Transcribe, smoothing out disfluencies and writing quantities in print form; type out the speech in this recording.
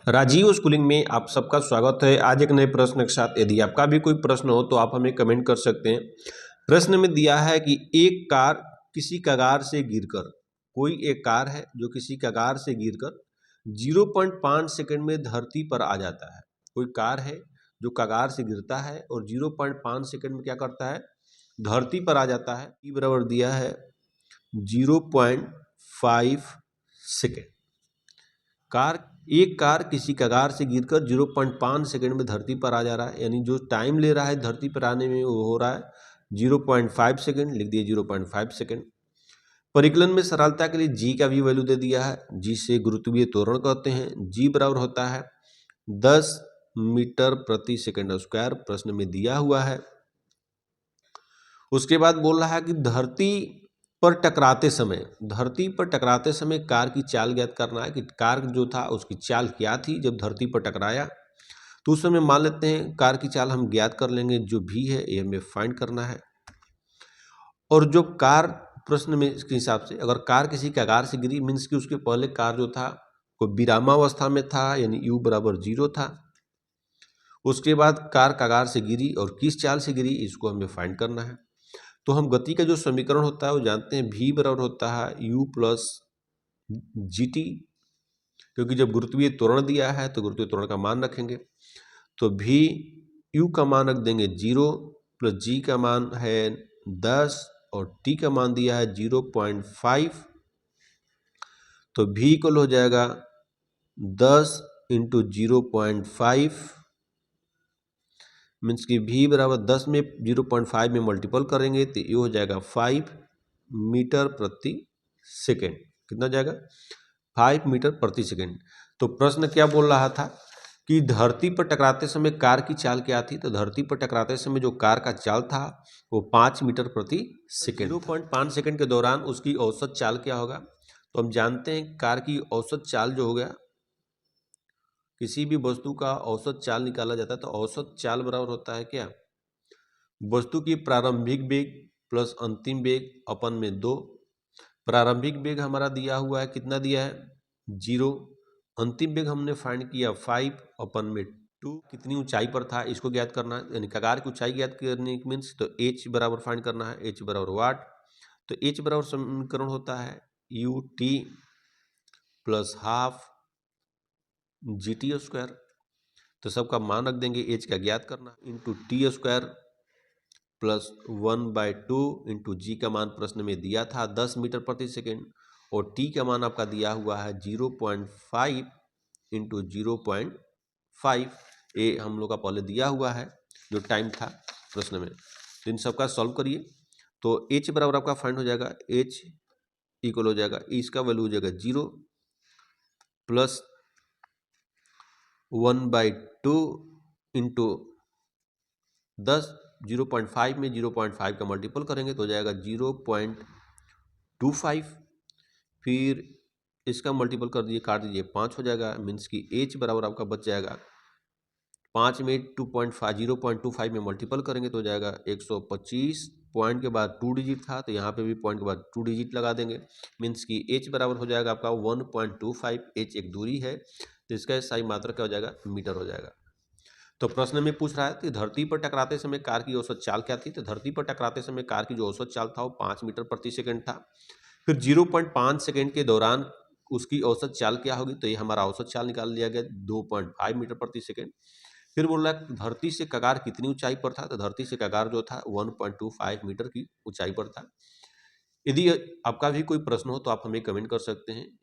Rajiv schooling में आप सबका स्वागत है। आज एक नए प्रश्न के साथ। यदि आपका भी कोई प्रश्न हो तो आप हमें कमेंट कर सकते हैं। प्रश्न में दिया है कि एक कार किसी कगार से गिरकर, कोई एक कार है जो किसी कगार से गिरकर 0.5 सेकंड में धरती पर आ जाता है। कोई कार है जो कगार से गिरता है और 0.5 सेकंड में क्या करता है, धरती पर आ जाता है। ई बराबर दिया है 0.5 सेकंड। एक कार किसी कगार से गिरकर 0.5 सेकंड में धरती पर आ जा रहा है, यानी जो टाइम ले रहा है धरती पर आने में वो हो रहा है 0.5 सेकंड। लिख दिए 0.5 सेकंड। परिकलन में सरलता के लिए जी का भी वैल्यू दे दिया है। जी से गुरुत्वीय त्वरण कहते हैं। जी बराबर होता है 10 मीटर प्रति सेकंड स्क्वायर, प्रश्न में दिया हुआ है। उसके बाद बोल रहा है कि धरती पर टकराते समय कार की चाल ज्ञात करना है कि कार जो था उसकी चाल क्या थी जब धरती पर टकराया। तो उस समय मान लेते हैं कार की चाल हम ज्ञात कर लेंगे, जो भी है ये हमें फाइंड करना है। और जो कार प्रश्न में इसके हिसाब से अगर कार किसी कगार से गिरी, मीन्स कि उसके पहले कार जो था वो विरामावस्था में था, यानी u बराबर 0 था। उसके बाद कार कगार से गिरी और किस चाल से गिरी इसको हमें फाइंड करना है। तो हम गति का जो समीकरण होता है वो जानते हैं, v बराबर होता है u प्लस जी टी, क्योंकि जब गुरुत्वीय त्वरण दिया है तो गुरुत्वीय त्वरण का मान रखेंगे। तो v u का मान रख देंगे 0 प्लस g का मान है 10 और t का मान दिया है 0.5। तो v इक्वल हो जाएगा 10 इंटू 0.5, मीन्स कि v बराबर 10 में 0.5 में मल्टीपल करेंगे तो ये हो जाएगा 5 मीटर प्रति सेकेंड। कितना जाएगा? 5 मीटर प्रति सेकेंड। तो प्रश्न क्या बोल रहा था कि धरती पर टकराते समय कार की चाल क्या थी। तो धरती पर टकराते समय जो कार का चाल था वो 5 मीटर प्रति सेकेंड। 0.5 सेकेंड के दौरान उसकी औसत चाल क्या होगा। तो हम जानते हैं कार की औसत चाल जो हो गया, किसी भी वस्तु का औसत चाल निकाला जाता है तो औसत चाल बराबर होता है क्या, वस्तु की प्रारंभिक वेग प्लस अंतिम वेग अपन में 2। प्रारंभिक वेग हमारा दिया हुआ है, कितना दिया है 0। अंतिम वेग हमने फाइंड किया 5 अपन में 2। कितनी ऊंचाई पर था इसको ज्ञात करना है, यानी कगार की ऊंचाई ज्ञात करने की मीन्स तो h बराबर फाइंड करना है, h बराबर वाट। तो h बराबर समीकरण होता है u t plus half g t square. तो सबका मान रख देंगे, एच का ज्ञात करना into t square plus 1/2 into g का मान प्रश्न में दिया था 10 मीटर प्रति सेकेंड और टी का मान आपका दिया हुआ है 0.5 इंटू 0.5। ये हम लोग का पहले दिया हुआ है जो टाइम था प्रश्न में। तो इन सबका सॉल्व करिए तो एच बराबर आपका फाइंड हो जाएगा, एच इक्वल हो जाएगा, इसका वैल्यू हो जाएगा 0 प्लस 1/2 इंटू 10। 0.5 में 0.5 का मल्टीपल करेंगे तो हो जाएगा 0.25। फिर इसका मल्टीपल कर दीजिए, काट दीजिए, 5 हो जाएगा। मीन्स कि h बराबर आपका बच जाएगा 5 में 2.5 0.25 में मल्टीपल करेंगे तो हो जाएगा 125। पॉइंट के बाद 2 डिजिट था तो यहाँ पे भी पॉइंट के बाद 2 डिजिट लगा देंगे। मीन्स कि h बराबर हो जाएगा आपका 1.25। h एक दूरी है तो इसका सही मात्रा क्या हो जाएगा, मीटर हो जाएगा। तो प्रश्न में पूछ रहा है कि धरती पर टकराते समय कार की औसत चाल क्या थी। तो धरती पर टकराते समय कार की जो औसत चाल था वो 5 मीटर प्रति सेकंड था। फिर 0.5 सेकंड के दौरान उसकी औसत चाल क्या होगी, तो ये हमारा औसत चाल निकाल लिया गया 2.5 मीटर प्रति सेकंड। फिर बोल रहा है धरती से कगार कितनी ऊंचाई पर था। तो धरती से कगार जो था 1.25 मीटर की ऊंचाई पर था। यदि आपका भी कोई प्रश्न हो तो आप हमें कमेंट कर सकते हैं।